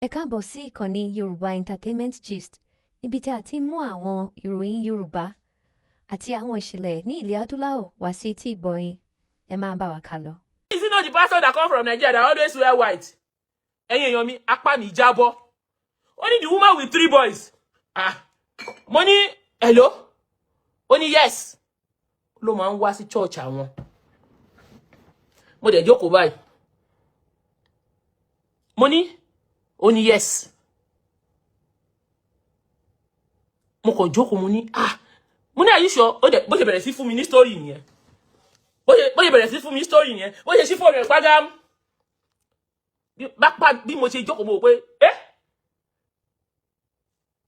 Ẹ káàbọ̀ sí ìkànnì Yorùbá Entertainment Gist, níbi tí a ti ń mú àwọn ìròyìn Yorùbá àti àwọn ìṣẹ̀lẹ̀ ní ilẹ̀ adúláwọ̀ wá sí etí ìgbọ̀yìn. Ẹ máa bá wa kálọ. Is it not the pastor that come from Nigeria that always wear white? Ẹ̀yin èèyàn mi, apá mi jábọ́. Only the woman with 3 boys. Mo ní hello? Ó ní yes. Ló máa ń wá sí church àwọn. Mo dẹ̀ jókòó báyìí. Mo ní ó ní yes. Mo kàn jókòó mo ní mo ní are you sure? Ó dẹ̀ bó ṣe bẹ̀rẹ̀ sí fún mi ní story nìyẹn. Bó ṣe bẹ̀rẹ̀ sí fún mi ní story nìyẹn. Bó ṣe ṣí fóònù rẹ̀ pàgám. Bí mo ṣe jókòó mo wò pé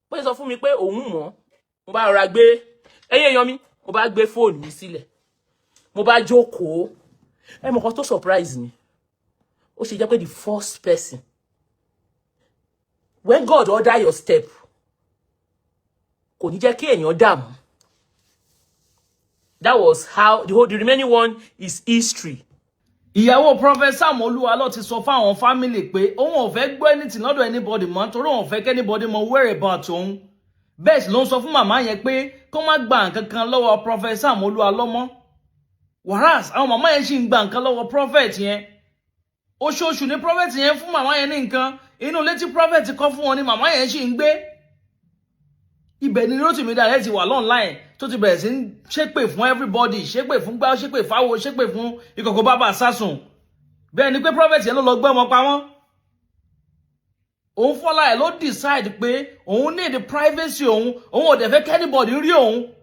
bó ṣe sọ fún mi pé òun mọ̀. Mo bá rọra gbé ẹ̀yin èèyàn mi, mo bá gbé fóònù mi sílẹ̀. Mo bá jókòó. Ẹ mọ̀ kan tó surprise mi. Ó ṣe jẹ́ pé the first person when God order your step, kò ní jẹ́ kí èèyàn dààmú. That was how the remaining one is history. Ìyàwó Professor Olu Alo ti sọ fún àwọn family pé òun ò fẹ́ gbọ́ anything lọ́dọ̀ anybody mọ́ torí òun fẹ́ anybody mọ whereabout òun. Bẹ́ẹ̀ sì ló ń sọ fún màmá yẹn pé kó má gba nǹkan kan lọ́wọ́ Professor Olu Alo mọ́. Whereas àwọn màmá yẹn sì ń gba nǹkan lọ́wọ́ prophet yẹn. Oṣooṣù ni prophet yẹn fún màmá yẹn ní nǹkan. Inú ilé tí prophet kọ́ fún wọn ni màmá yẹn sì ń gbé. Ibẹ̀ ni Rotimi Direct wà online tó ti bẹ̀rẹ̀ sí ń ṣépè fún everybody, ṣépè fún gbá, ṣépè fáwo, ṣépè fún ìkọ̀kọ̀ bàbá sásùn. Bẹ́ẹ̀ ni pé prophet yẹn ló lọ gbé ọmọ pa wọ́n. Òun fọ́lá ẹ̀ ló decide pé òun need the privacy òun ò dẹ̀ fẹ́ anybody rí òun.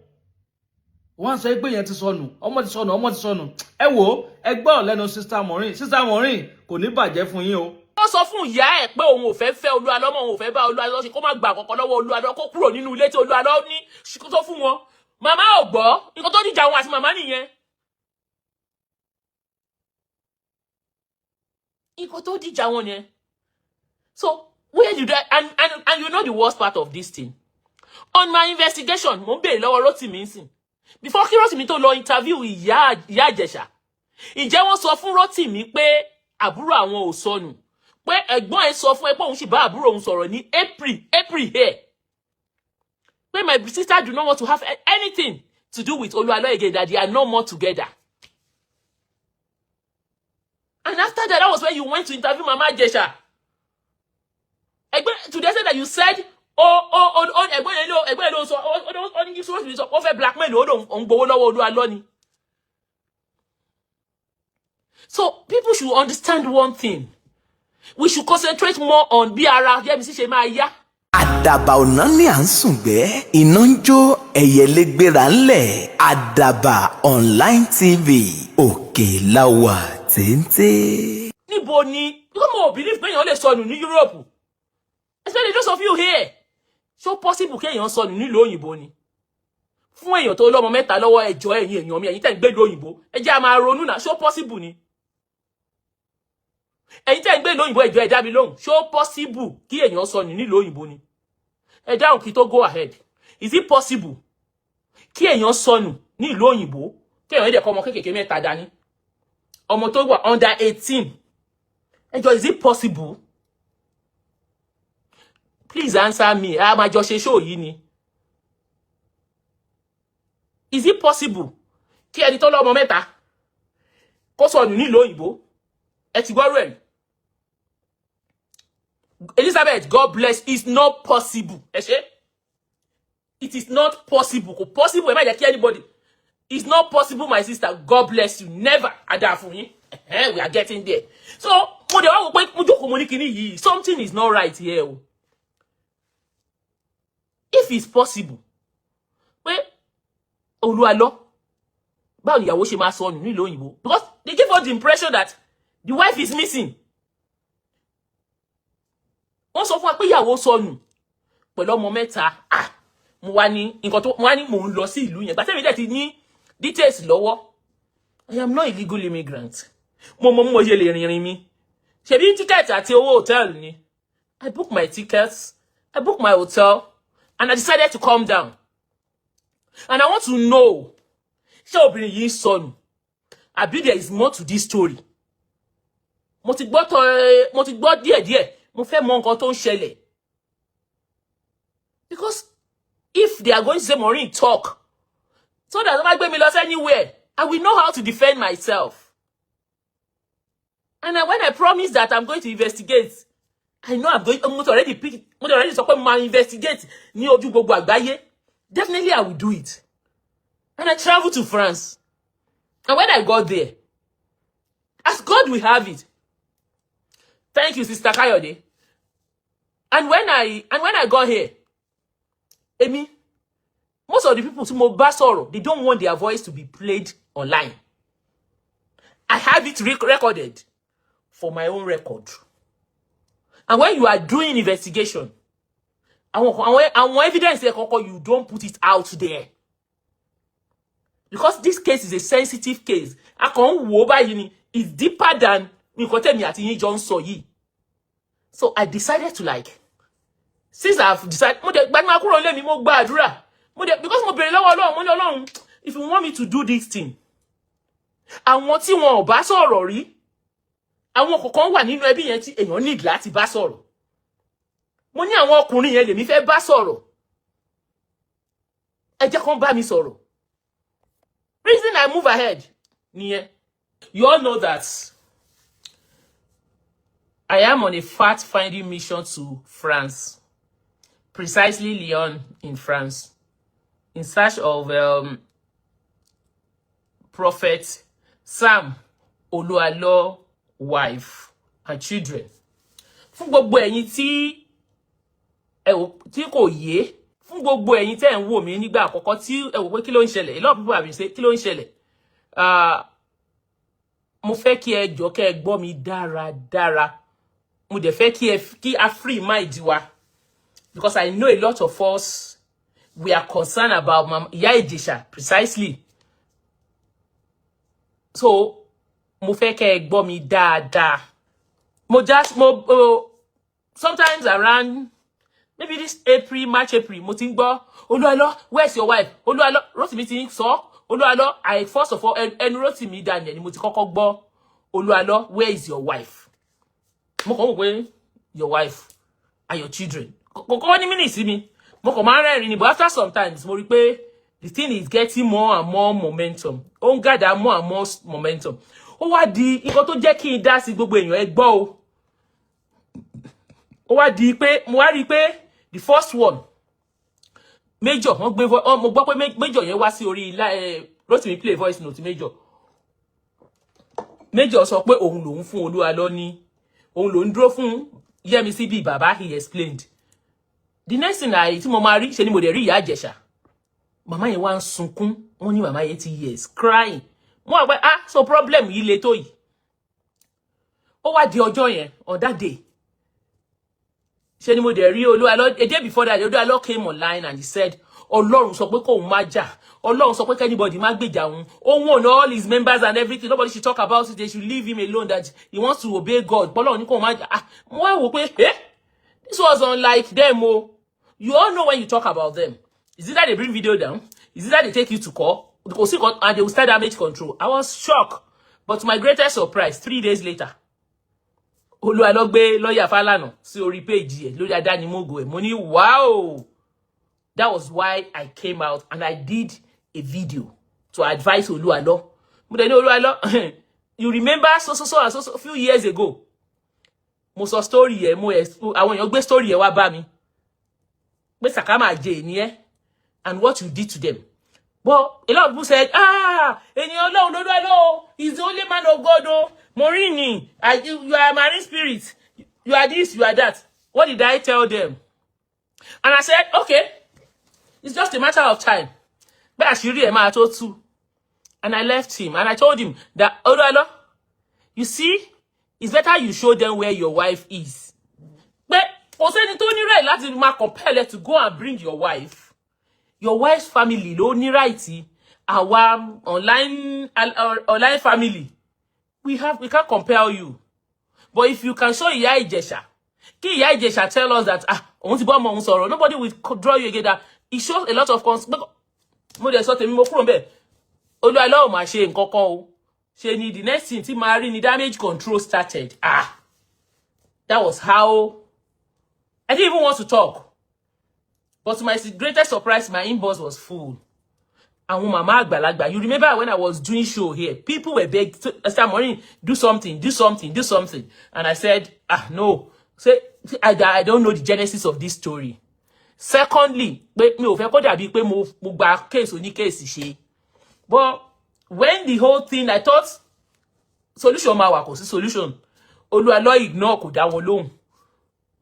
Wọ́n sọ pé yẹn ti sọnù, ọmọ ti sọnù, ọmọ ti sọnù. Ẹ wò ẹ gbọ́ lẹ́nu Sister Maureen kò ní bàjẹ́ fún yín o. Ó sọ fún ìyá ẹ̀ pé òun ò fẹ́ fẹ́ Olualo mọ́, òun ò fẹ́ bá Olualo ṣe kó má gba àkọ́kọ́ lọ́wọ́ Olualo kó kúrò nínú ilé tí Olualo ní tó fún wọn. Màmá ò gbọ́, nǹkan tó dìjà wọn àti màmá nìyẹn. Nǹkan tó dìjà wọn nìyẹn. So, where did I, and you know the worst part of this thing? On my investigation, mo ń béèrè lọ́wọ́ Rotimi nsìn. Before kí Rotimi tó lọ interview ìyá Ìjẹ̀ṣà, ǹjẹ́ wọ́n sọ fún Rotimi pé àbúrò àwọn ò sọnù? Pé ẹ̀gbọ́n ẹ̀ sọ fún ẹ pé òun sì bá àbúrò òun sọ̀rọ̀ ní April here. Pé my sister do not want to have anything to do with Olualo again, that they are no more together. And after that was when you went to interview Mama Ìjẹ̀ṣà. Today said that you said, ẹ̀gbọ́n ló sọ, ó ní kí sọ, ó fẹ́ blackmail ó ń gbowó lọ́wọ́ Olualo ni. So people should understand one thing. We should concentrate more on bí ara Yẹ́misí ṣe máa yá. Àdàbà ọ̀nà ni à ń sùn gbẹ́, iná ń jó ẹyẹlé gbéra ńlẹ̀. Àdàbà online TV òkè láwà téńté. Níbo ni mo believe pé èèyàn lè sọnù ní Europe, especially those of you here. So possible kéèyàn sọnù nílùú òyìnbó ni. Fún èèyàn tó lọ́mọ mẹ́ta lọ́wọ́ ẹjọ́ ẹ̀yin èèyàn mi, ẹ̀yin tẹ́ ń gbé lóyìnbó, ẹ jẹ́ á máa ronú náà. So possible ni. Ẹ̀yin tẹ́ ń gbé lóyìnbó ẹjọ́ ẹ dá mi lóhùn. So possible kí èèyàn sọnù nílùú òyìnbó ni. Ẹ dáhùn kí tó go ahead. Is it possible kí èèyàn sọnù ní ìlú òyìnbó kí èèyàn dẹ̀ kọ́ ọmọ kékeré mẹ́ta dání? Ọmọ tó wà under 18. Ẹjọ́, is it possible? Please answer me. A máa jọ ṣe show yìí ni. Is it possible kí ẹni tó lọ́mọ mẹ́ta kó sọnù ní ìlú òyìnbó? Ẹ ti gbọ́rọ̀ ẹ̀. Elizabeth, God bless. It's not possible. It is not possible. Kò possible. Ẹ má jẹ́ kí anybody. It's not possible, my sister. God bless you. Never. Ada fún yín. We are getting there. So, mo dẹ̀ wá wò pé mo jókòó mo ní kíní yìí. Something is not right here. If it's possible, pé Olualo, báwo ni ìyàwó ṣe máa sọnù nílùú òyìnbó? Because they give us the impression that the wife is missing. Wọ́n sọ fún wa pé ìyàwó sọnù pẹ̀lú ọmọ mẹ́ta. Mo wá ní mò ń lọ sí ìlú yẹn. Gbàtẹ́ mi dẹ̀ ti ní details lọ́wọ́. I am not illegal immigrant. Mo ṣe lè rìnrìn mi. Ṣebí ticket àti owó hotel ni. I booked my tickets, I booked my hotel, and I decided to come down. And I want to know, ṣé obìnrin yìí sọnù? Àbí there is more to this story? Mo ti gbọ́ díẹ̀díẹ̀ mo fẹ́ mọ nǹkan tó ń ṣẹlẹ̀. Because if they are going to say Maureen talk, so that nobody gbé mi lọ anywhere, I will know how to defend myself. And when I promise that I'm going to investigate, I know I'm going to already sọ pé mo investigate ní ojú gbogbo àgbáyé. Definitely I will do it. And I traveled to France. And when I got there, as God will have it. Thank you, Sister Kayode. And when I got here, Emi, most of the people who mo bá sọ̀rọ̀, they don't want their voice to be played online. I have it recorded for my own record. And when you are doing investigation, and evidence you don't put it out there. Because this case is a sensitive case. It's deeper than so I decided to since I've decided, because if you want me to do this thing, I want you one bá sọ̀rọ̀ rí. Àwọn kọ̀ọ̀kan wà nínú ẹbí yẹn tí èèyàn need láti bá sọ̀rọ̀. Mo ní àwọn ọkùnrin yẹn lèmi fẹ́ bá sọ̀rọ̀. Ẹ jẹ́ kán bá mi sọ̀rọ̀. Reason I move ahead nìyẹn. You all know that I am on a fact-finding mission to France, precisely Lyon in France, in search of Prophet Sam Olualo wife and children. Fún gbogbo ẹ̀yin tí kò yé, fún gbogbo ẹ̀yin tẹ́ ń wò mí nígbà àkọ́kọ́ tí ẹ wò pé kí ló ń ṣẹlẹ̀. A lot of people have been saying kí ló ń ṣẹlẹ̀. Mo fẹ́ kí ẹ jọ̀ọ́ kẹ́ ẹ gbọ́ mi dáradára. Mo dẹ̀ fẹ́ kí a free mind wa, because I know a lot of us, we are concerned about Ìyá Ìjẹ̀ṣà precisely. So mo fẹ́ kẹ́ ẹ gbọ́ mi dáadáa. Sometimes around maybe this March, April, mo ti ń gbọ́, Olualo, where's your wife? Olualo, Rotimi ti ń sọ, Olualo, first of all, ẹnu Rotimi Daniel ni mo ti kọ́kọ́ gbọ́, Olualo, where is your wife? Mo kàn wò pé your wife and your children. Kọ́kọ́ ní mínì sí mi. Mo kàn máa ń rẹ́rìn ni, but after sometimes mo rí pé the thing is getting more and more momentum. Ó ń gather more and more momentum. Ó wá di nǹkan tó jẹ́ kí n dá sí gbogbo èèyàn ẹ gbọ́ o. Ó wá di pé mo wá rí pé the first one Major mo gbọ́ pé Major yẹn wá sí orí Rotimi play voice note Major sọ pé òun lòun fún Olualo ní òun lòun dúró fún Yẹmisí bí bàbá. He explained. The next thing tí mo máa rí ṣe ni mo dẹ̀ rí Ìyá Ìjẹ̀ṣà. Màmá yẹn wá ń sunkún. Wọ́n ní màmá 80 years crying. Mo wá pé so problem yìí le tó yìí. Ó wá di ọjọ́ yẹn on that day. Ṣé ni mo dẹ̀ rí Olualo. A day before that, Olualo came online and he said, Ọlọ́run sọ pé kóun má jà. Ọlọ́run sọ pé anybody má gbèjà òun. Òun all his members and everything. Nobody should talk about it. They should leave him alone. That he wants to obey God. Ọlọ́run ní kóun má jà. Mo wá wò pé this was unlike them. You all know when you talk about them. Is it that they bring video down? Is it that they take you to court? And they will start damage control. I was shocked. But my greatest surprise, 3 days later, Olualo gbé lawyer Falana sí orí page ẹ̀ lórí Adanimogo ẹ̀. Mo ní wow. That was why I came out and I did a video to advise Olualo. Mo dẹ̀ ní Olualo, you remember so a few years ago. Mo sọ story ẹ̀, àwọn èèyàn gbé story ẹ̀ wá bá mi. Pé Sakama jẹ́ ni ẹ́ and what you did to them. But a lot of people said, ènìyàn Ọlọ́run Olualo, he's the only man of God. Maureen, you are a marine spirit. You are this, you are that. What did I tell them? And I said, okay, it's just a matter of time. But ASIRI NLA TU. And I left him and I told him that, Olualo, you see, it's better you show them where your wife is. But also, you don't need láti máa compel to go and bring your wife. Your wife's family ló ní right. Our online family. We can't compel you. But if you can show Ìyá Ìjẹ̀ṣà, kí Ìyá Ìjẹ̀ṣà tell us that òun ti bọ́ ọmọ òun sọ̀rọ̀, nobody will draw you again. That it shows a lot of mo dẹ̀ sọ tèmi mo kúrò ńbẹ̀. Olualo ò máa ṣe nǹkan kan o. Ṣe ni the next thing tí máa rí ni damage control started. That was how I didn't even want to talk. But to my greatest surprise, my inbox was full. And mama agbalagba, you remember when I was doing show here, people were begging, Morning, do something, do something, do something. And I said, no. Say, I don't know the genesis of this story. Secondly, me ò fẹ́ kó dàbí pé mo gba case oní case ṣe. But when the whole thing, I thought solution ma wà, kò sí solution. Olualo ignore, kò dá wọn lóhùn.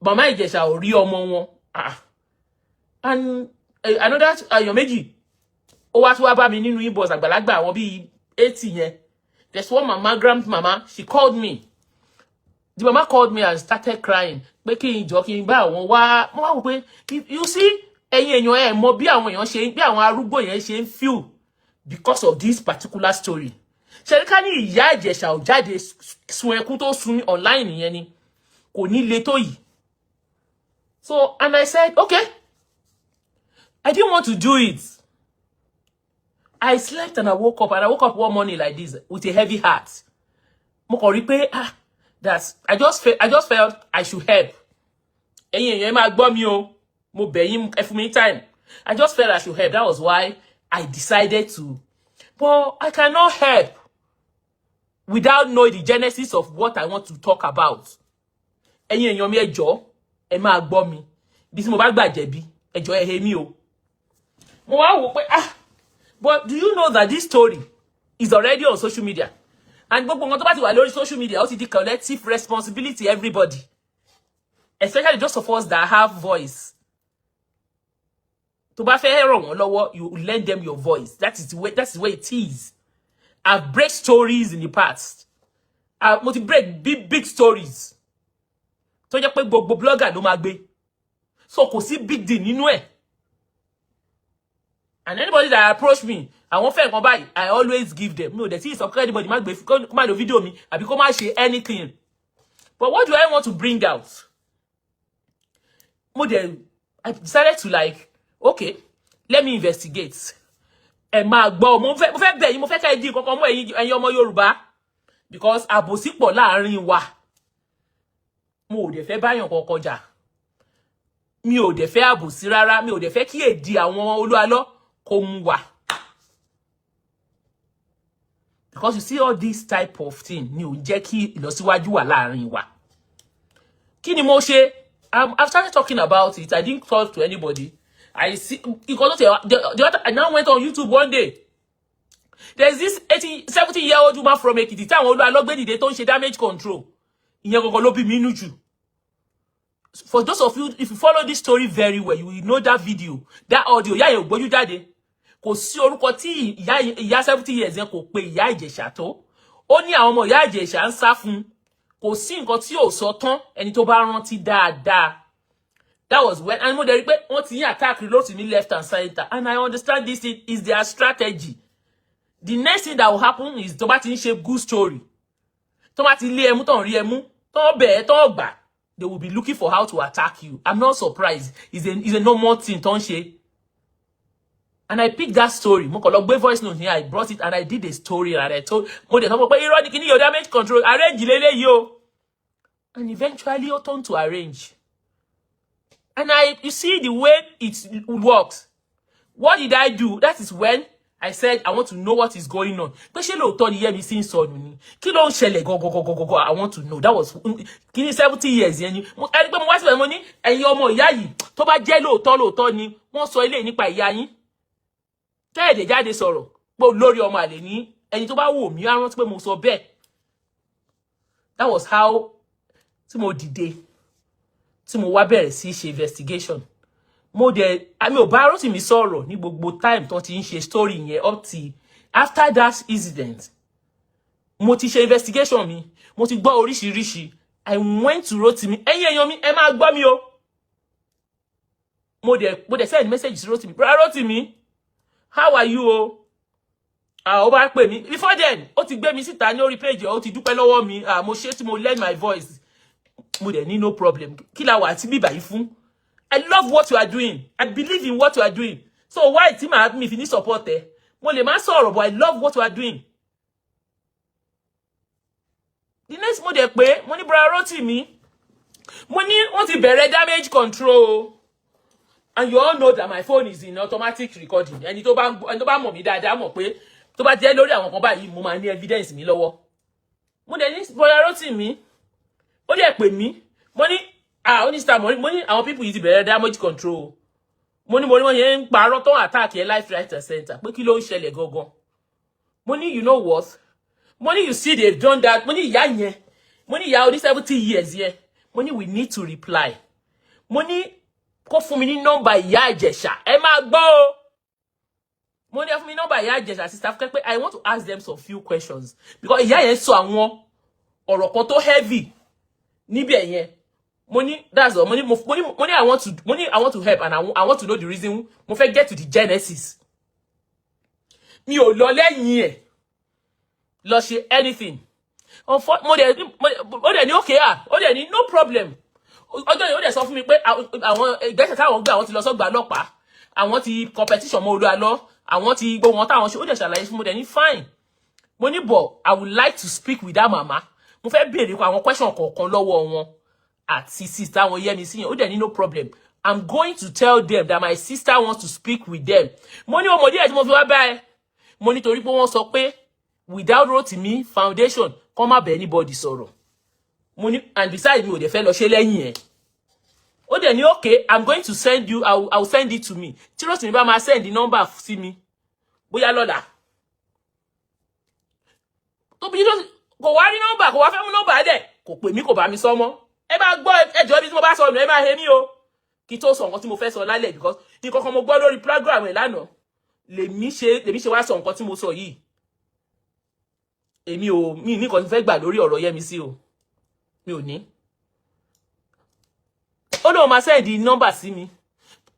Mama Ìjẹ̀ṣà ò rí ọmọ wọn. And another Ayọ̀ méjì. Ó wá tún wá bá mi nínú inbox àgbàlagbà àwọn bí 80 yẹn. There's one grandmama, she called me. The mama called me and started crying. Pé kí n jọ kí n bá àwọn wá. Mo wá wò pé, you see, ẹ̀yin èèyàn ẹ mọ̀ bí àwọn èèyàn ṣe, bí àwọn arúgbó yẹn ṣe ń feel because of this particular story. Ṣé ká ní ìyá Ìjẹ̀ṣà ò jáde sun ẹkún tó sun online yẹn ni, kò ní le tó yìí. So, and I said, okay. I didn't want to do it. I slept and I woke up, and I woke up one morning like this with a heavy heart. Mo kàn rí pé, I just felt I should help. Ẹ̀yin èèyàn máa gbọ́ mi o. Mo bẹ̀ yín ẹ fún mi time. I just felt I should help. That was why I decided to. But I cannot help without knowing the genesis of what I want to talk about. Ẹ̀yin èèyàn mi ẹ jọ̀ọ́, ẹ máa gbọ́ mi. Bí tí mo bá gbà jẹ̀bi, ẹ jọ̀ọ́ ẹ he mi o. Mo wá wò pé, but do you know that this story is already on social media? And gbogbo nǹkan tó bá ti wà lórí social media, ó ti di collective responsibility, everybody. Especially those of us that have voice. Tó bá fẹ́ ràn wọ́n lọ́wọ́, you lend them your voice. That's the way it is. I've break stories in the past. I've break big stories. Tó jẹ́ pé gbogbo blogger ló máa gbé. So kò sí big deal nínú ẹ̀. And anybody that approach me, I won't fair come by, I always give them. No, the thing is, anybody might be come out the video me, I become share anything. But what do I want to bring out? I decided to okay, let me investigate. And my mo fẹ́ bẹ̀ yín, mo fẹ́ ká di nǹkan mọ́ ẹ̀yin ọmọ Yorùbá, because àbòsí pọ̀ láàrin wa. Mo ò dẹ̀ fẹ́ báyàn kankan jà. Mi ò dẹ̀ fẹ́ àbòsí rárá, mi ò dẹ̀ fẹ́ kí èdè àwọn Olualo kó mú wa. Because you see all this type of thing, ni ò jẹ́ kí ìlọsíwájú wà láàrin wa. Kí ni mo ṣe? I've started talking about it. I didn't talk to anybody. I see because I now went on YouTube one day. There's this 70-year-old woman from Ekiti. Táwọn Olualo gbé dìde tó ń ṣe damage control. Ìyẹn gangan ló bí mi nínú jù. For those of you, if you follow this story very well, you will know that video, that audio. Ìyá yẹn ò gbójú jáde. Kò sí orúkọ tí ìyá 70 years yẹn kò pe ìyá Ìjẹ̀ṣà tó. Ó ní àwọn ọmọ ìyá Ìjẹ̀ṣà ń sá fún. Kò sí nǹkan tí ò sọ tán ẹni tó bá rántí dáadáa. That was when, and mo dẹ̀ rí pé wọ́n ti ń attack Rotimi left and center. And I understand this is their strategy. The next thing that will happen is tó bá ti ń ṣe good story. Tó bá ti lé ẹmú tó ń rí ẹmú, tó bẹ̀ẹ́ tó gbà. They will be looking for how to attack you. I'm not surprised. It's a normal thing, don't she? And I picked that story. Mo kàn lọ gbé voice note here. I brought it and I did a story and I told mo de sọ pé irọ́ ni Kini your damage control arrange lele yo. And eventually ó turned to arrange. And you see the way it works. What did I do? That is when I said I want to know what is going on. Pé ṣé lóòótọ́ ni Yemi sin Sonu ni. Kí ló ń ṣẹlẹ̀ go. I want to know. That was Kini 70 years yẹn ni. Mo rí pé mo wá síbẹ̀ mo ní ẹ̀yin ọmọ ìyá yìí tó bá jẹ́ lóòótọ́ ni wọ́n sọ ilé nípa ìyá yín. Kẹ́ẹ̀dẹ̀ jáde sọ̀rọ̀ pé lórí ọmọ àlè ní ẹni tó bá wò mí á rántí pé mo sọ bẹ́ẹ̀. That was how tí mo dìde tí mo wá bẹ̀rẹ̀ sí ṣe investigation. Mo dẹ̀ àmì ò bá Rotimi sọ̀rọ̀ ní gbogbo time tó ti ń ṣe story yẹn up till after that incident. Mo ti ṣe investigation mi, mo ti gbọ́ oríṣiríṣi. I went to Rotimi. Ẹ̀yin èèyàn mi ẹ máa gbọ́ mi o. Mo dẹ̀ send message to Rotimi. Bro Rotimi, how are you o? Ó bá pè mí. Before then, ó ti gbé mi síta ní orí page, ó ti dúpẹ́ lọ́wọ́ mi. Mo ṣe tí mo lend my voice. Mo dẹ̀ ní no problem. Kí la wà tí bíbà yìí fún? I love what you are doing. I believe in what you are doing. So why tí màá mi fi ní support ẹ? Mo lè má sọ̀rọ̀, but I love what you are doing. The next mo dẹ̀ pé, mo ní bro Rotimi, mo ní wọ́n ti bẹ̀rẹ̀ damage control. And you all know that my phone is in automatic recording. Ẹni tó bá mọ̀ mí dáadáa mọ̀ pé tó bá jẹ́ lórí àwọn kan báyìí mo máa ní evidence mi lọ́wọ́. Mo dẹ̀ ní bóyá rántí mi. Ó dẹ̀ pè mí. Mo ní onísítà mo ní àwọn people yìí ti bẹ̀rẹ̀ damage control. Mo ní wọ́n yẹn ń parọ́ tó attack ẹ life right center. Pé kí ló ń ṣẹlẹ̀ gangan. Mo ní you know what? Mo ní you see they've done that. Mo ní ìyá yẹn. Mo ní ìyá oní 70 years yẹn. Mo ní we need to reply. Mo ní kó fún mi ní nọ́mbà ìyá Ìjẹ̀ṣà. Ẹ máa gbọ́ o. Mo ní ẹ fún mi nọ́mbà ìyá Ìjẹ̀ṣà sister fẹ́ pé I want to ask them some few questions because ìyá yẹn sọ àwọn ọ̀rọ̀ kan tó heavy níbẹ̀ yẹn. Mo ní that's all. Mo ní I want to help and I want to know the reason. Mo fẹ́ get to the genesis. Mi ò lọ lẹ́yìn ẹ̀ lọ ṣe anything. Mo dẹ̀ ní okay ó dẹ̀ ní no problem. Ọjọ́ yìí ó dẹ̀ sọ fún mi pé àwọn ìgbésẹ̀ táwọn gbé àwọn ti lọ sọ́gbà ọlọ́pàá, àwọn ti competition mọ́ olualo, àwọn ti gbọ́ wọn táwọn ṣe ó dẹ̀ ṣàlàyé fún mi dẹ̀ ní fine. Mo ní but I would like to speak with that mama. Mo fẹ́ béèrè àwọn question kọ̀ọ̀kan lọ́wọ́ wọn àti sister wọn Yẹ́misí yẹn ó dẹ̀ ní no problem. I'm going to tell them that my sister wants to speak with them. Mo ní ọmọdé ẹ̀ tí mo fi wá báyìí. Mo ní torí pé wọ́n sọ pé without Rotimi Foundation kọ́ má bẹ̀ anybody sọ̀rọ̀. Mo ní and besides mi ò dẹ̀ fẹ́ lọ ṣe lẹ́yìn ẹ̀. Ó dẹ̀ ní okay I'm going to send you I will send it to me. Tí Rotimi bá máa send the number sí mi bóyá lọ́la. Tó bí kò wá rí number kò wá fẹ́ mú number dẹ̀ kò pè mí kò bá mi sọ mọ́. Ẹ bá gbọ́ ẹjọ́ bí tí mo bá sọ ọ̀nà ẹ máa he mí o. Kí tó sọ nǹkan tí mo fẹ́ sọ lálẹ́ because nǹkan kan mo gbọ́ lórí program ẹ̀ lánàá. Lèmi ṣe wá sọ nǹkan tí mo sọ yìí. Mi ní nǹkan tí fẹ́ gbà lórí ọ̀rọ̀ Yẹ́misí o. Mi ò ní. Ó lóun máa send number sí mi.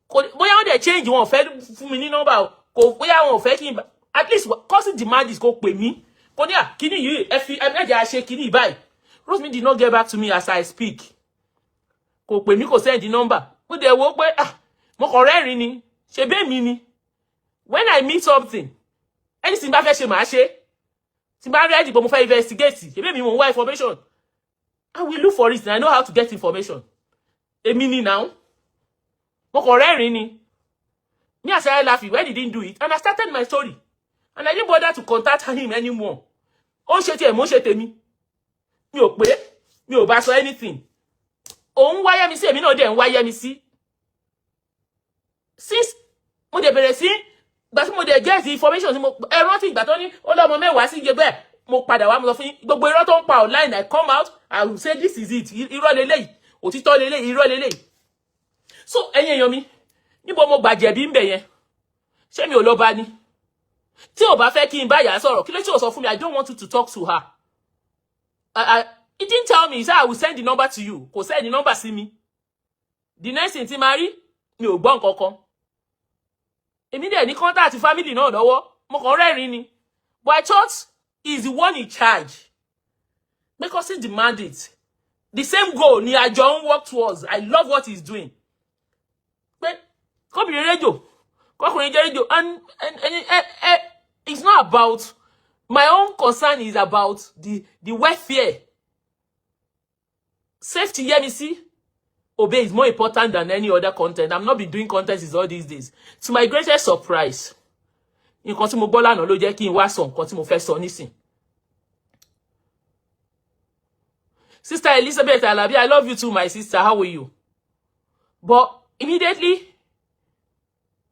Bóyá wọ́n dẹ̀ change wọn fẹ́ fún mi ní number o. Kò bóyá wọn fẹ́ kí n at least cause demand is kó pè mí. Kò ní Kini yìí ẹ fi ẹ̀jẹ̀ ṣe Kini báyìí. Rotimi did not get back to me as I speak. Kò pè mí kò send number. Mo dẹ̀ wò pé mo kàn rẹ́rìn ni. Ṣé bẹ́ẹ̀ mi ni? When I meet something, anything bá fẹ́ ṣe màá ṣe. Tí bá ready but mo fẹ́ investigate. Ṣé bẹ́ẹ̀ mi mo wá information. I will look for it and I know how to get information. Èmi ni now. Mo kàn rẹ́rìn ni. Me I started laughing when he didn't do it and I started my story. And I didn't bother to contact him anymore. Ó ń ṣe tiẹ̀ mo ń ṣe tèmi. Mi ò pé mi ò bá sọ anything. Òun wá Yẹ́misí èmi náà dẹ̀ ń wá Yẹ́misí. Since mo dẹ̀ bẹ̀rẹ̀ sí gbà tí mo dẹ̀ get information tí mo rántí ìgbà tó ní ó lọ́mọ mẹ́wàá sí Gbogbo mo padà wá mo sọ fún yín gbogbo irọ́ tó ń pa online I come out I will say this is it irọ́ lélẹ́yìí òtítọ́ lélẹ́yìí irọ́ lélẹ́yìí. So ẹ̀yin èèyàn mi níbo mo gbàjẹ̀bí ń bẹ̀ yẹn ṣé mi ò lọ bá ní tí ò bá fẹ́ kí n bá yà sọ̀rọ̀ kí ló tí ò sọ fún mi I don't want you to talk to her. He didn't tell me he said I will send the number to you kò send the number sí mi. The next thing tí máa rí mi ò gbọ́ nǹkan kan. Èmi dẹ̀ ní contact family náà lọ́wọ́ mo kàn rẹ́rìn ni but I thought he's the one in charge because he demanded it. The same goal ni àjọ ń work towards. I love what he's doing. Pé kóbìnrin rédíò kọkùnrin jẹ́ rédíò and it's not about my own concern is about the welfare. Safety Yẹ́misí obey is more important than any other content. I'm not been doing content all these days. To my greatest surprise, nǹkan tí mo gbọ́ lánàá ló jẹ́ kí n wá sọ nǹkan tí mo fẹ́ sọ nísìn. Sister Elizabeth Alabi, I love you too, my sister. How are you? But immediately,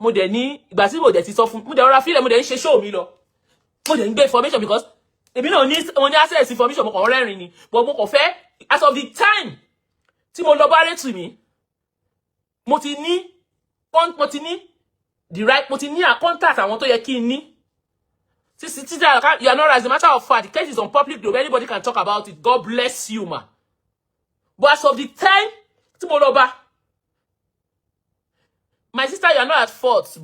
mo dẹ̀ ní ìgbà tí mo dẹ̀ ti sọ fún mo dẹ̀ rọra fílẹ̀ mo dẹ̀ ń ṣe show mi lọ. Mo dẹ̀ ń gbé information because èmi náà ní access information mo kàn rẹ́rìn ni. But mo kàn fẹ́ as of the time tí mo lọ bá rẹ́tù mi mo ti ní the right mo ti ní a contact àwọn tó yẹ kí n ní. You are not as a matter of fact the case is on public globe anybody can talk about it. God bless you ma. But as of the time tí mo lọ bá my sister you are not at fault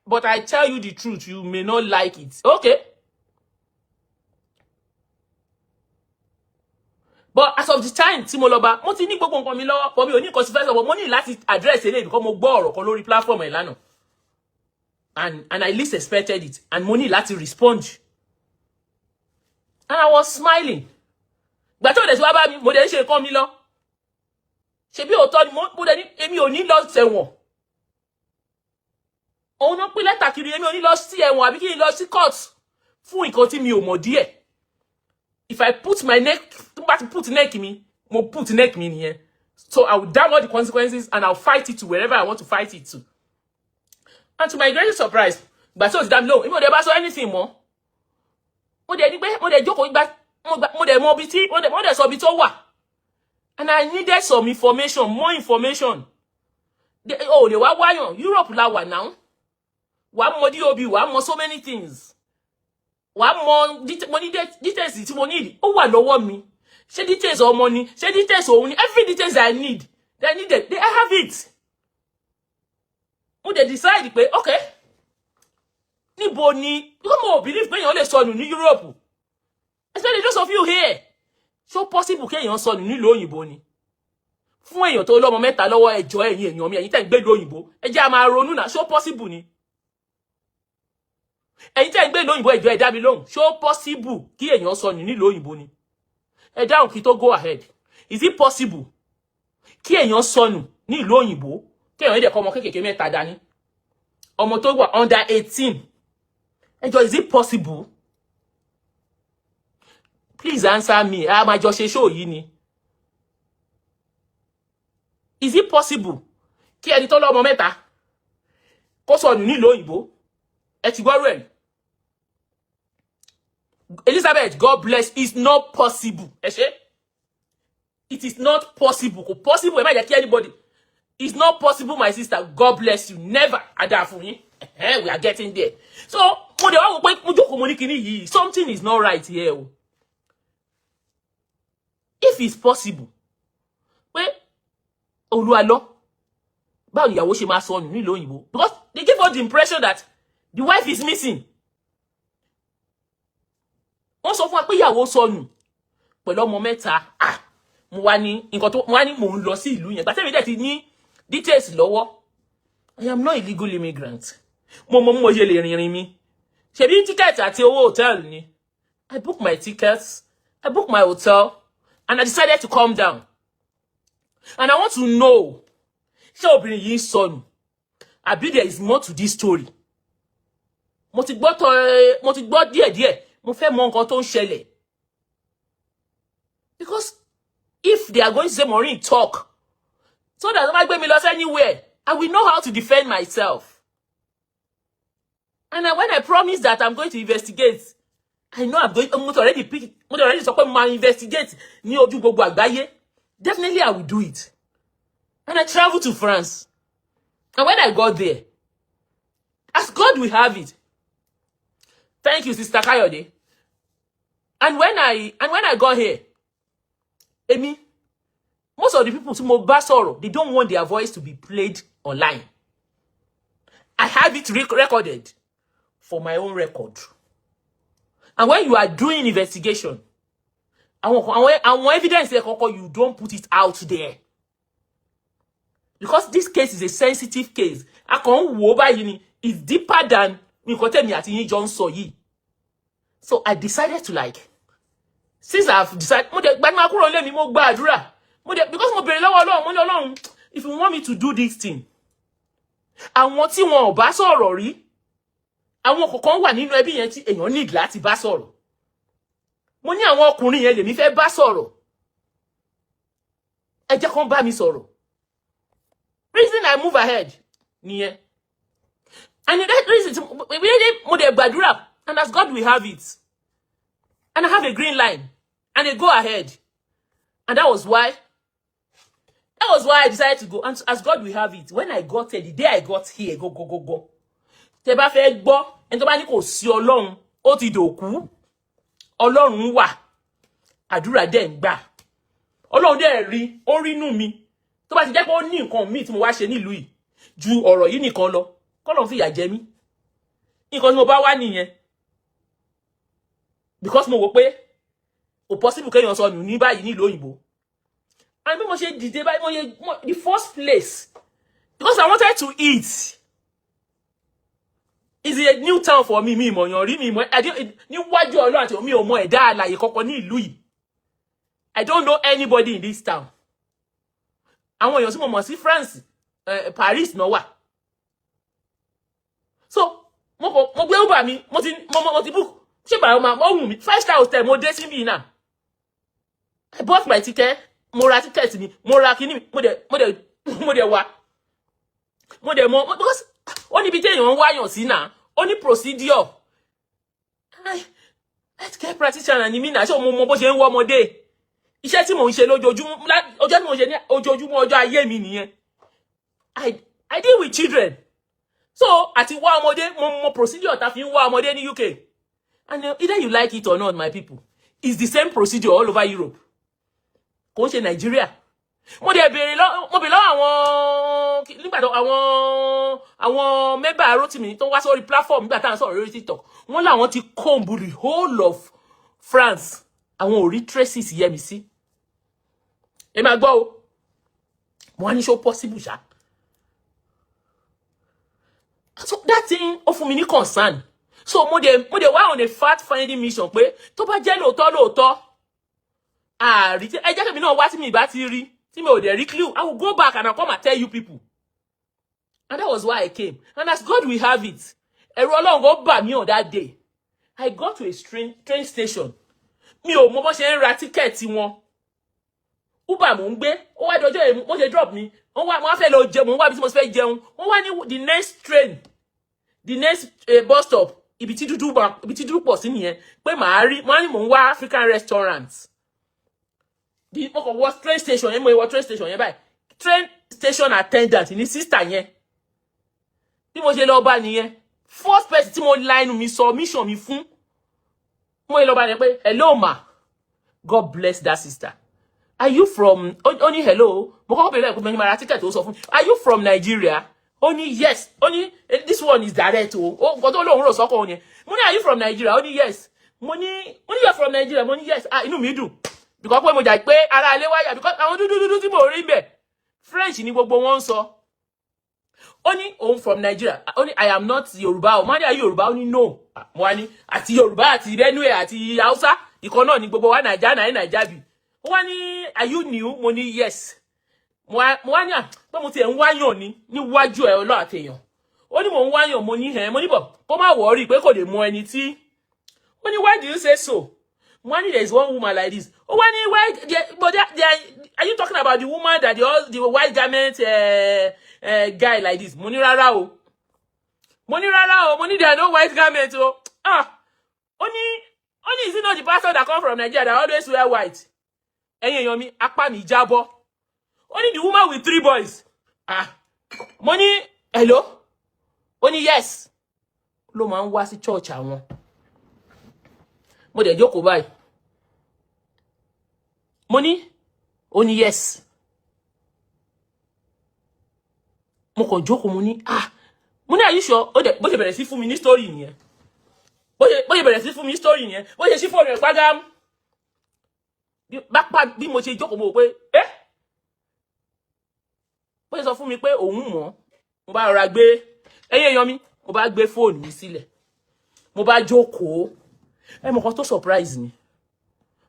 but I tell you the truth you may not like it. Okay. But as of the time tí mo lọ bá mo ti ní gbogbo nǹkan mi lọ́wọ́ but mi ò ní nǹkan tí fẹ́ sọ but mo ní láti address eléyìí because mo gbọ́ ọ̀rọ̀ kan lórí platform ẹ̀ lánàá and I least expected it and mo ní láti respond and I was smiling gbà tó dẹ̀ tí wá bá mi mo dẹ̀ ń ṣe nǹkan mi lọ Ṣebí òótọ́ ni mo dẹ̀ ní èmi ò ní lọ sẹ́wọ̀n. Òun náà pín lẹ́tà kiri èmi ò ní lọ sí ẹ̀wọ̀n àbí kí n lọ sí court fún nǹkan tí mi ò mọ̀ díẹ̀. If I put my neck, put neck me, mo put neck me nìyẹn. So I will damn all the consequences and I'll fight it to wherever I want to fight it to. And to my great surprise, but so it's damn low. Èmi ò dẹ̀ bá sọ anything mọ́. Mo dẹ̀ ní pé mo dẹ̀ jókòó ìgbà mo dẹ̀ mọ bí tí mo dẹ̀ sọ bí tó wà. And I needed some information, more information. Oh, they were why Europe la wà now. Wà mọ DOB, wà mọ so many things. Wà mọ details tí mo need. Ó wà lọ́wọ́ mi. Ṣé details ọmọ ni? Ṣé details òun ni? Every details I need. They needed. I have it. Mo dẹ̀ decide pé okay. Níbo ni? Because mo believe pé èèyàn lè sọnù ní Europe. Especially those of you here. So possible kéèyàn sọnù nílùú òyìnbó ni. Fún èèyàn tó lọ́mọ mẹ́ta lọ́wọ́ ẹjọ́ ẹ̀yin èèyàn mi ẹ̀yin tẹ́ ń gbé ìlú òyìnbó. Ẹ jẹ́ a máa ronú náà. So possible ni. Ẹ̀yin tẹ́ ń gbé ìlú òyìnbó ẹjọ́ ẹ dá mi lóhùn. So possible kí èèyàn sọnù nílùú òyìnbó ni. Ẹ dáhùn kí tó go ahead. Is it possible kí èèyàn sọnù ní ìlú òyìnbó? Kí èèyàn dẹ̀ kọ́ ọmọ kékèké mẹ́ta dání. Ọmọ tó wà under 18. Ẹjọ́, is it possible? Please answer me. A máa jọ ṣe show yìí ni. Is it possible kí ẹni tó lọ́mọ mẹ́ta kó sọnù nílùú òyìnbó? Ẹ ti gbọ́rọ̀ ẹ̀. Elizabeth, God bless. It's not possible. Ẹ ṣé? It is not possible. Kò possible. Ẹ má jẹ́ kí anybody. It's not possible, my sister. God bless you. Never. Ada fún yín. We are getting there. So, mo de wá wò pé mo jókòó mo ní kíní yìí. Something is not right here. If it's possible, pé olualo, báwo ìyàwó ṣe máa sọnù nílùú òyìnbó? Because they give us the impression that the wife is missing. Wọ́n sọ fún wa pé ìyàwó sọnù pẹ̀lú ọmọ mẹ́ta. Mo wá ní nǹkan tó mo wá ní mò ń lọ sí ìlú yẹn. Gbàtẹ́ mi dẹ̀ ti ní details lọ́wọ́. I am not a legal immigrant. Mo ṣe lè rìnrìn mi. Ṣebí ticket àti owó hotel ni. I booked my tickets. I booked my hotel. And I decided to calm down. And I want to know, ṣé obìnrin yìí sọnù? Àbí there is more to this story. Mo ti gbọ́ díẹ̀díẹ̀. Mo fẹ́ mọ nǹkan tó ń ṣẹlẹ̀. Because if they are going to say Maureen talk, so that nobody gbé mi lọ anywhere, I will know how to defend myself. And when I promise that I'm going to investigate, I know I'm going to already sọ pé mo investigate ní ojú gbogbo àgbáyé. Definitely I will do it. And I traveled to France. And when I got there, as God will have it. Thank you, Sister Kayode. And when I got here, Emi, most of the people who mo bá sọ̀rọ̀, they don't want their voice to be played online. I have it recorded for my own record. And when you are doing investigation, and evidence you don't put it out there. Because this case is a sensitive case. It's deeper than so I decided to since I've decided, because if you want me to do this thing, àwọn tí wọn ò bá sọ̀rọ̀ rí, àwọn kọ̀ọ̀kan wà nínú ẹbí yẹn tí èèyàn need láti bá sọ̀rọ̀. Mo ní àwọn ọkùnrin yẹn lèmi fẹ́ bá sọ̀rọ̀. Ẹ jẹ́ kán bá mi sọ̀rọ̀. Reason I move ahead nìyẹn. And that reason mo dẹ̀ gbàdúrà, and as God will have it. And I have a green line and a go ahead. And that was why I decided to go. And as God will have it, when I got here, the day I got here, go. Tẹ́ bá fẹ́ gbọ́, ẹni tó bá ní kò sí Ọlọ́run, ó ti dòkú. Ọlọ́run wà. Àdúrà dẹ̀ ń gbà. Ọlọ́run dẹ̀ rí, ó rí inú mi. Tó bá ti jẹ́ pé ó ní nǹkan míì tí mo wá ṣe nílùú yìí, ju ọ̀rọ̀ yìí nìkan lọ. K'Ọlọ́run fìyà jẹ mí. Nǹkan tí mo bá wá nìyẹn. Because mo wò pé ó possible kéèyàn sọnù ní báyìí nílùú òyìnbó. And bí mo ṣe dìde báyìí the first place, because I wanted to eat. It's a new town for me, mi mọ̀ yàn rí mi mọ̀. Níwájú Ọlọ́run àti mi ò mọ̀ ẹ̀dá alààyè kankan ní ìlú yìí. I don't know anybody in this town. àwọn èèyàn tí mo mọ̀ sí France, Paris náà wà. So mo gbé Uber mi, mo ti book. Ṣé bá mo wù mí 5-star hotel mo dé síbí náà. I bought my ticket, mo ra ticket mi, mo ra Kini, mo dẹ̀ wá. Mo dẹ̀ mo because ó ní bí tí èèyàn wá yàn sí náà, ó ní procedure. Healthcare practitioner ni mí náà, ṣé mo mọ bó ṣe ń wọ́ ọmọdé. Iṣẹ́ tí mò ń ṣe lójoojúmọ́, ọjọ́ tí mò ń ṣe ní ojoojúmọ́ ọjọ́ ayé mi nìyẹn. I deal with children. So, àti wá ọmọdé, mo procedure ta fi ń wá ọmọdé ní UK. And either you like it or not, my people, it's the same procedure all over Europe. Kò ń ṣe Nigeria. Mo bèèrè lọ́wọ́ àwọn member Rotimi tó wá sórí platform nígbà tá à ń sọ̀rọ̀ lórí TikTok. Wọ́n láwọn ti comb the whole of France. Àwọn ò rí traces yẹ mi sí. Ẹ máa gbọ́ o. Mo wá ní ṣó possible ṣá. So that thing ó fún mi ní concern. So mo dẹ̀ wá on a fact finding mission pé tó bá jẹ́ lóòótọ́. Ẹ jẹ́ kí mi náà wá tí mi bá ti rí. Tí mi ò dẹ̀ rí clue. I will go back and I'll come and tell you people. And that was why I came. And as God will have it, ẹ̀rù Ọlọ́run go bà mí on that day. I got to a train station. Mi ò mọ bó ṣe ń ra tíkẹ́ẹ̀tì wọn. Uber mò ń gbé, ó wá dọjọ́ yẹn, mo ṣe drop mi. Wọ́n fẹ́ lọ jẹun, wọ́n wá bí tí mo fẹ́ jẹun. Wọ́n wá ní the next train, the next bus stop, ibi tí dúdú pọ̀ sí nìyẹn. Pé màá ní mò ń wá African restaurant. Mo kàn wọ train station yẹn, mo wọ train station yẹn báyìí. Train station attendant ní sister yẹn. Bí mo ṣe lọ bá nìyẹn. First person tí mo line mi sọ mission mi fún. Mo lọ bá ní pé, hello ma. God bless that sister. Are you from, only hello? Mo kọ́kọ́ bẹ̀rẹ̀ pé mo ra ticket ó sọ fún. Are you from Nigeria? Only yes. Only this one is direct o. Nǹkan tó lóhùn rò sọ́kọ̀ yẹn. Mo ní, are you from Nigeria? Only yes. Mo ní you're from Nigeria. Mo ní yes. Inú mi dùn. Because pé mo jà pé ara ilé wáyà because àwọn dúdú tí mo rí bẹ̀. French ni gbogbo wọn sọ. Only ohun from Nigeria. Only I am not Yoruba. Mo ní are you Yoruba? Only no. Mo wá ní àti Yoruba àti Benue àti Hausa ìkan náà ni gbogbo wa Naija bi. Ó wá ní are you new? Mo ní yes. Mo wá ní pé mo ti ń wáyàn ni níwájú ẹ Ọlọ́run àtèyàn. Ó ní mo ń wáyàn mo ní mo ní bọ̀ kó má worry pé kò lè mọ ẹni tí. Ó ní why do you say so? Mo ní there is one woman like this. Ó wá ní why are you talking about the woman that the white garment guy like this? Mo ní rárá o. Mo ní there are no white garment o. Only is it not the pastor that come from Nigeria that always wear white? Ẹ̀yin èèyàn mi, apá mi jábọ́. Only the woman with 3 boys. Mo ní hello? Only yes. Ló máa ń wá sí church àwọn. Mo dẹ̀ jókòó báyìí. Mo ní only yes. Mo kàn jókòó mo ní mo ní are you sure? Ó dẹ̀ bó ṣe bẹ̀rẹ̀ sí fún mi ní story nìyẹn. Bó ṣe bẹ̀rẹ̀ sí fún mi ní story nìyẹn. Bó ṣe ṣí fóònù ẹ̀ pàgám. Bí mo ṣe jókòó mo pé bó ṣe sọ fún mi pé òun mọ̀. Mo bá rọra gbé ẹ̀yin èèyàn mi, mo bá gbé fóònù mi sílẹ̀. Mo bá jókòó. Ẹ mọ̀ kan tó surprise mi.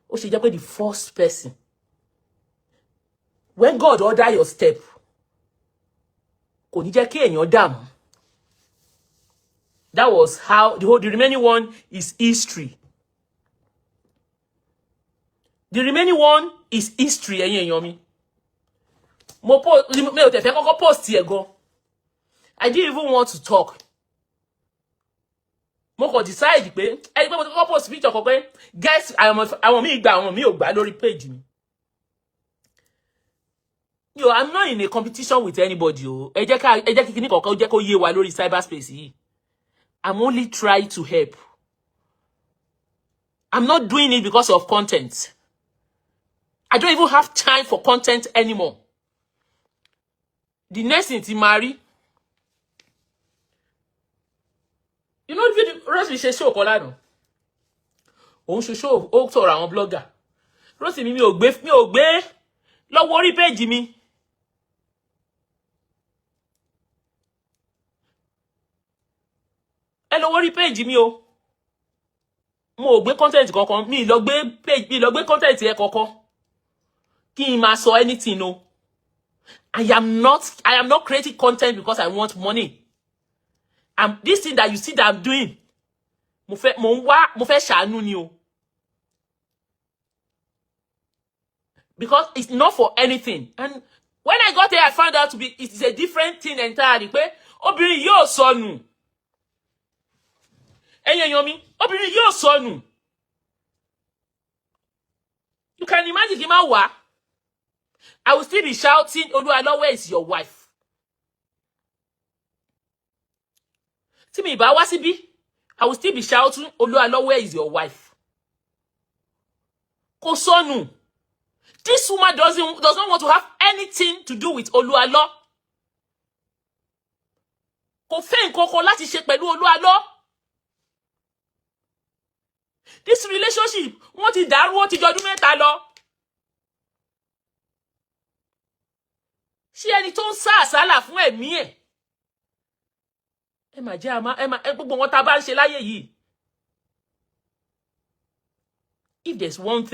Ó ṣe jẹ́ pé the first person. When God order your step, kò ní jẹ́ kí èèyàn dààmú. That was how the remaining one is history. The remaining one is history, ẹ̀yin èèyàn mi. Mi ò tẹ̀ fẹ́ kọ́kọ́ post ẹ̀ gan. I didn't even want to talk. Mo kàn decide pé ẹni pé mo ti kọ́kọ́ post picture kan pé guys àwọn mi gbà àwọn mi ò gbà lórí page mi. I'm not in a competition with anybody o. Ẹ jẹ́ kí kíní kọ̀ọ̀kan ó jẹ́ kó yé wa lórí cyberspace yìí. I'm only trying to help. I'm not doing it because of content. I don't even have time for content anymore. The next thing ti marry. You know the Rosy ṣe show kan lánàá. Òun ṣe show ó sọ̀rọ̀ àwọn blogger. Rosy mi ò gbé lọ́wọ́ orí page mi. Ẹ lọ orí page mi o. Mo ò gbé content kankan, mi lọ gbé content ẹ kankan. Kí n máa sọ anything o. I am not creating content because I want money. This thing that you see that I'm doing, mo fẹ́ ṣàánú ni o. Because it's not for anything. And when I got there, I found out it's a different thing entirely. Pé obìnrin yóò sọnù. Ẹ̀yin èèyàn mi, obìnrin yóò sọnù. You can imagine kí n má wá. I will still be shouting, Olualo, where is your wife? Tí mi bá wá síbí, I will still be shouting, Olualo, where is your wife? Kò sọnù. This woman does not want to have anything to do with Olualo. Kò fẹ́ nǹkan kan láti ṣe pẹ̀lú Olualo. This relationship, wọ́n ti dàrú, ó ti jọdún mẹ́ta lọ. Ṣé ẹni tó ń sá àsálà fún ẹ̀mí ẹ̀? Ẹ má jẹ́ gbogbo wọn tá bá ń ṣe láyé yìí. If there's one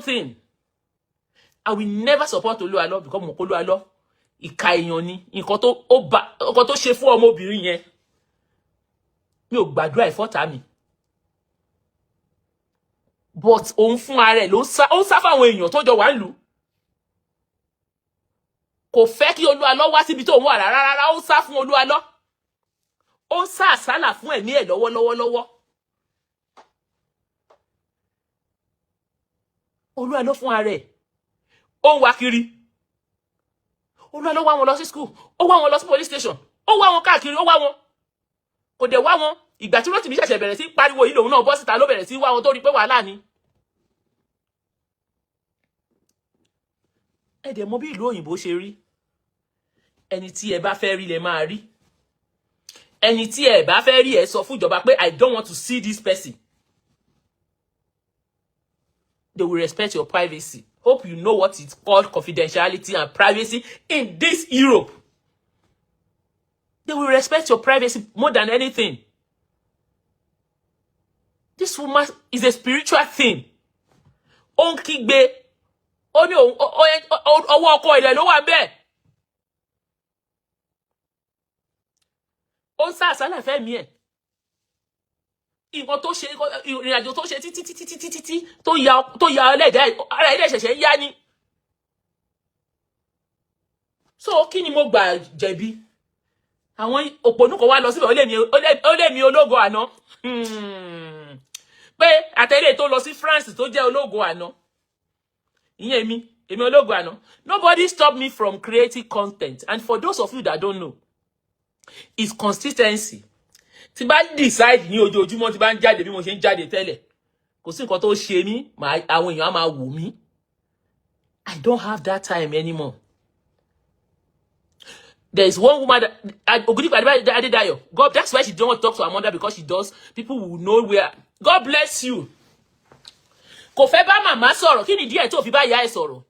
thing, I will never support Olualo because mo ko Olualo ìkà èèyàn ni. Nǹkan tó ṣe fún ọmọbìnrin yẹn. Mi ò gbàdúrà ìfọ́tà mi. But òun fún ara ẹ̀ ló ń sá fáwọn èèyàn tó jọ wà ń lù. Kò fẹ́ kí Olualo wá síbi tó wà rárá, ó sá fún Olualo. Ó ń sá àsálà fún ẹ̀mí ẹ̀ lọ́wọ́. Olualo fún ara ẹ̀. Ó ń wá kiri. Olualo wá wọn lọ sí school. Ó wá wọn lọ sí police station. Ó wá wọn káàkiri, ó wá wọn. Kò dẹ̀ wá wọn. Ìgbà tí Rotimi ṣẹ̀ṣẹ̀ bẹ̀rẹ̀ sí pariwo yìí lòun náà bọ́ síta ló bẹ̀rẹ̀ sí wá wọn tó rí pé wàhálà ni. Ẹ dẹ̀ mọ̀ bí ìlú òyìnbó ṣe rí. Ẹni tí ẹ bá fẹ́ rí lẹ máa rí. Ẹni tí ẹ bá fẹ́ rí ẹ sọ fún ìjọba pé I don't want to see this person. They will respect your privacy. Hope you know what is called confidentiality and privacy in this Europe. They will respect your privacy more than anything. This woman is a spiritual thing. Ó ń kígbe. Ó ní ọwọ́ ọkọ ilẹ̀ ló wà ńbẹ̀. Ó ń sá àsálà fẹ́mi ẹ̀. Nǹkan tó ṣe ìrìnàjò tó ṣe títí tó ya ẹlẹ́dàá ara ilé ṣẹ̀ṣẹ̀ ń yá ni. So kí ni mo gbà jẹ̀bi? Àwọn òpònú kan wá lọ síbẹ̀ ó lé mi ológo àná. Pé àtẹ̀lé tó lọ sí France tó jẹ́ ológo àná. Ìyẹn èmi ológo àná. Nobody stop me from creating content. And for those of you that don't know, it's consistency. Tí bá decide ní ojoojúmọ́ tí bá ń jáde bí mo ṣe ń jáde tẹ́lẹ̀. Kò sí nǹkan tó ṣe mí, àwọn èèyàn á máa wò mí. I don't have that time anymore. There is one woman that God, that's why she don't want to talk to her mother because she does. People will know where. God bless you. Kò fẹ́ bá màmá sọ̀rọ̀, kí ni díẹ̀ tó fi bá ìyá ẹ̀ sọ̀rọ̀?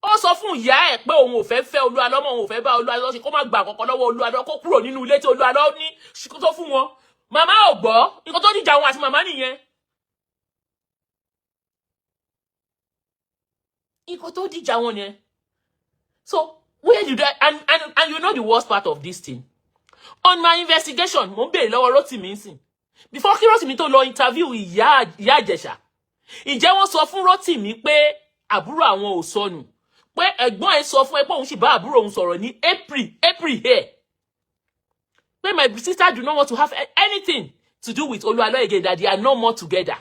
Ó sọ fún ìyá ẹ̀ pé òun ò fẹ́ fẹ́ Olualo mọ́, òun ò fẹ́ bá Olualo ṣe kó má gba kankan lọ́wọ́ Olualo kó kúrò nínú ilé tí Olualo ní tó fún wọn. Màmá ò gbọ́, nǹkan tó dìjà wọn àti màmá nìyẹn. Nǹkan tó dìjà wọn nìyẹn. So where did I and you know the worst part of this thing? On my investigation, mo ń béèrè lọ́wọ́ Rotimi nsìn. Before kí Rotimi tó lọ interview ìyá Ìjẹ̀ṣà. Ǹjẹ́ wọ́n sọ fún Rotimi pé àbúrò àwọn ò sọnù? Pé ẹ̀gbọ́n ẹ̀ sọ fún ẹ pé òun sì bá àbúrò òun sọ̀rọ̀ ní April here. Pé my sister do not want to have anything to do with Olualo again, that they are no more together.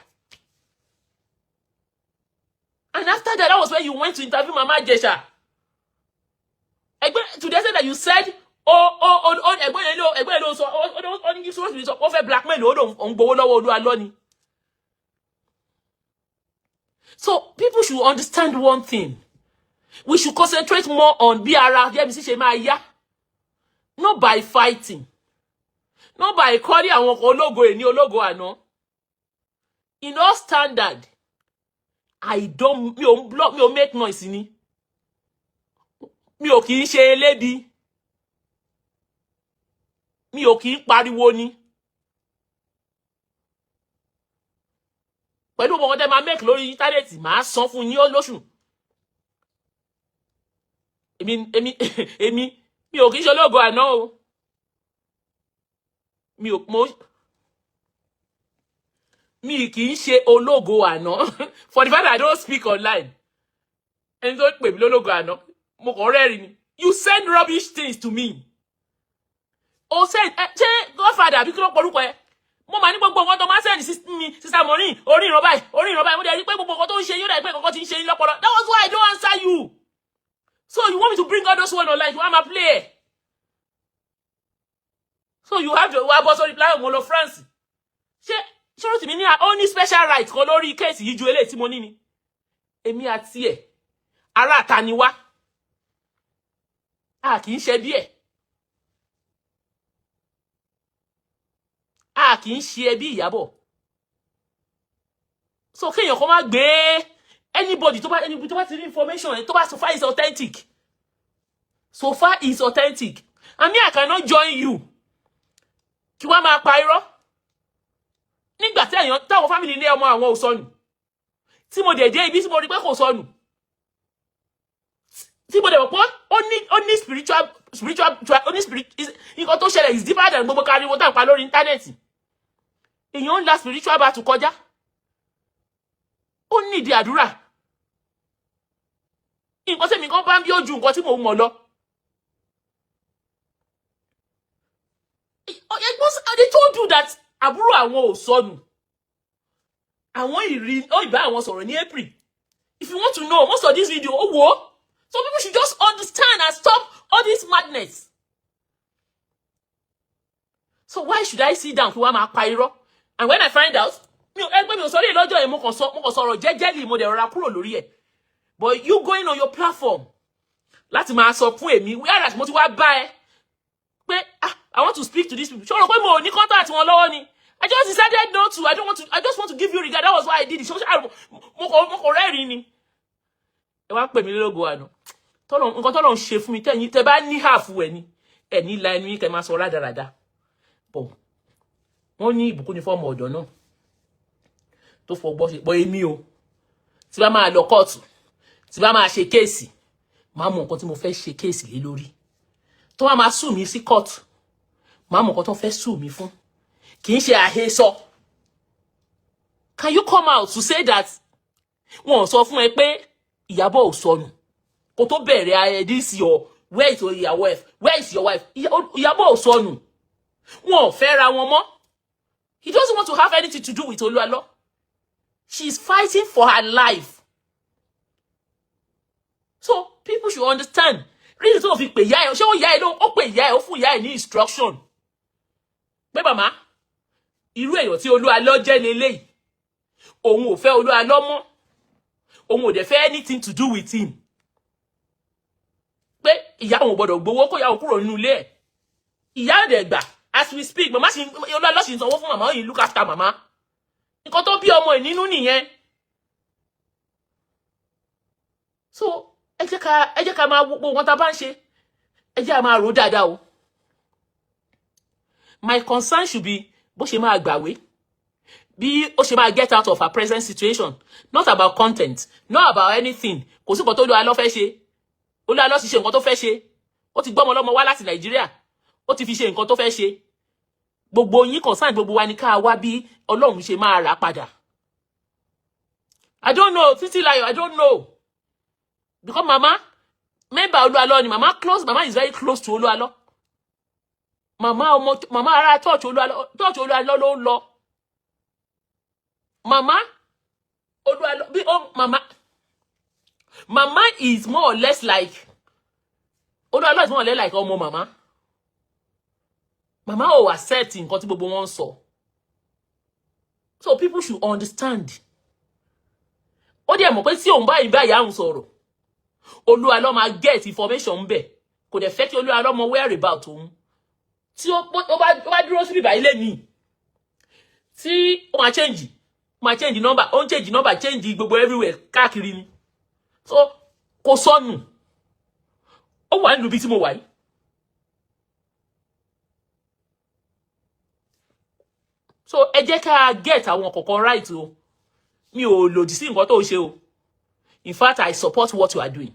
And after that was when you went to interview Mama Ìjẹ̀ṣà. Today said that you said, ẹgbẹ́ ló sọ, ó ní kí sọ́ọ́sì sọ, ó fẹ́ blackmail ó ń gbowó lọ́wọ́ Olualo ni. So people should understand one thing. We should concentrate more on bí ara Yẹ́misí ṣe máa yá. Not by fighting. Not by calling àwọn ológo èní ológo àná. In all standard, mi ò make noise ni. Mi ò kì í ṣe elébi. Mi ò kì í pariwo ni. Pẹ̀lú ọmọ ọdẹ máa make lórí íńtánẹ́ẹ̀tì máa san fún yín lóṣù. mi ò kì í ṣe ológo àná o. Mi kì í ṣe ológo àná. For the fact that I don't speak online. And tó pè mí lólógo àná. Mo kàn rẹ́rìn ni. You send rubbish things to me. O send ṣé Godfather àbí kí ló porúkọ ẹ? Mo máa ní gbogbo nǹkan tó máa send mi sister Maureen orí ìran báyìí mo dẹ̀ rí pé gbogbo nǹkan tó ń ṣe yóò dà pé nǹkan tí ń ṣe yín lọ́pọlọ. That was why I don't answer you. So you want me to bring all those one online? You want me to play? So you have to wa boss reply mo lọ France. Ṣé o ti mi ní only special right kan lórí case yìí ju eléyìí tí mo ní ni. Èmi àti ẹ̀ ará Tani wá. A kì í ṣe bí ẹ̀. A kì í ṣe bí Iyabo. So kéèyàn kó má gbé anybody tó bá ti rí information tó bá so far is authentic. So far is authentic. And me, I cannot join you. Kí wá máa pa irọ́. Nígbà tí èèyàn táwọn family ní ọmọ àwọn ò sọnù. Tí mo dé ibi tí mo rí pé kò sọnù. Tí mo dé wò pé ó ní spiritual nǹkan tó ṣẹlẹ̀ is deeper than gbogbo kariwo tá ń pa lórí internet. Èèyàn ń la spiritual battle kọjá. Ó need àdúrà. Nǹkan tẹ́mi kan bá ń bí ojú nǹkan tí mo mọ̀ lọ. They told you that àbúrò àwọn ò sọnù. Àwọn ìbá àwọn sọ̀rọ̀ ní April. If you want to know most of this video, ó wò. So people should just understand and stop all this madness. So why should I sit down kí wá máa pa irọ́? And when I find out, mi ò sọ lé lọ́jọ́ yẹn mo kàn sọ̀rọ̀ jẹ́jẹ́lì mo dẹ̀ rọra kúrò lórí ẹ̀. But you going on your platform láti máa sọ fún èmi whereas mo ti wá bá ẹ pé I want to speak to these people. Ṣé o rò pé mo ní contact wọn lọ́wọ́ ni? I just decided not to. I just want to give you regard. That was why I did it. Mo kò rẹ́rìn ni. Ẹ wá pè mí lógo àná. Nǹkan tọ́lọ́run ṣe fún mi tẹ́yìn tẹ́ bá ní half ẹ̀ ni. Ẹ ní la ẹnu yín kẹ́ máa sọ rádaràda. Bọ̀ wọ́n ní ìbùkún ní fọ́ọ̀mù ọ̀dọ́ náà. Tó fọgbọ́ ṣe bọ́ èmi o. Tí bá máa lọ kóòtù. Tí bá máa ṣe kéèsì. Máa mọ nǹkan tí mo fẹ́ ṣe kéèsì lé lórí. Tó wá máa sùn mí sí kóòtù. Máa mọ nǹkan tó fẹ́ sùn mí fún. Kì í ṣe àhesọ. Can you come out to say that wọ́n sọ fún ẹ pé Iyabo ò sọnù? Kó tó bẹ̀rẹ̀ this your where is your wife? Where is your wife? Iyabo ò sọnù. Wọ́n fẹ́ ra wọn mọ́. He doesn't want to have anything to do with Olualo. She's fighting for her life. So people should understand. Reason tó fi pè ìyá ẹ̀, ṣé ó yá ẹ̀ ló ó pè ìyá ẹ̀ ó fún ìyá ẹ̀ ní instruction. Pé màmá, irú èèyàn tí Olualo jẹ́ leléyìí. Òun ò fẹ́ Olualo mọ́. Òun ò dẹ̀ fẹ́ anything to do with him. Pé ìyá òun gbọ́dọ̀ gbowó kó ìyá òun kúrò nínú ilé ẹ̀. Ìyá dẹ̀ gbà as we speak màmá sì Olualo sì ń sanwó fún màmá yìí look after màmá. Nǹkan tó bí ọmọ ẹ̀ nínú nìyẹn. So ẹ jẹ́ ká máa gbogbo nǹkan tá bá ń ṣe. Ẹ jẹ́ á máa rò dáadáa o. My concern should be bó ṣe máa gbàwé. Bí ó ṣe máa get out of her present situation. Not about content. Not about anything. Kò sí nǹkan tó Olualo fẹ́ ṣe. Olualo sì ṣe nǹkan tó fẹ́ ṣe. Ó ti gbọ́mọ lọ́mọ wá láti Nàìjíríà. Ó ti fi ṣe nǹkan tó fẹ́ ṣe. Gbogbo yín concern gbogbo wa ní ká wá bí Ọlọ́run ṣe máa rà padà. I don't know. Títí láyọ̀, I don't know. Because mama, member Olualo ni mama is very close to Olualo. Mama ara touch Olualo ló ń lọ. Mama Olualo mama is more or less like Olualo is more or less like ọmọ mama. Mama ò accept nǹkan tí gbogbo wọn sọ. So people should understand. Ó dẹ̀ mọ̀ pé tí òun bá ìbá ìyá òun sọ̀rọ̀. Olualo máa get information ń bẹ̀. Kò dẹ̀ fẹ́ kí Olualo mọ whereabout òun. Tí ó bá dúró sí bíbá ilé mi. Tí ó máa change number. Ó ń change number, change gbogbo everywhere káàkiri ni. So kò sọnù. Ó wà nínú bí tí mo wà yìí. So ẹ jẹ́ ká get àwọn kọ̀ọ̀kan right o. Mi ò lòdì sí nǹkan tó ṣe o. In fact, I support what you are doing.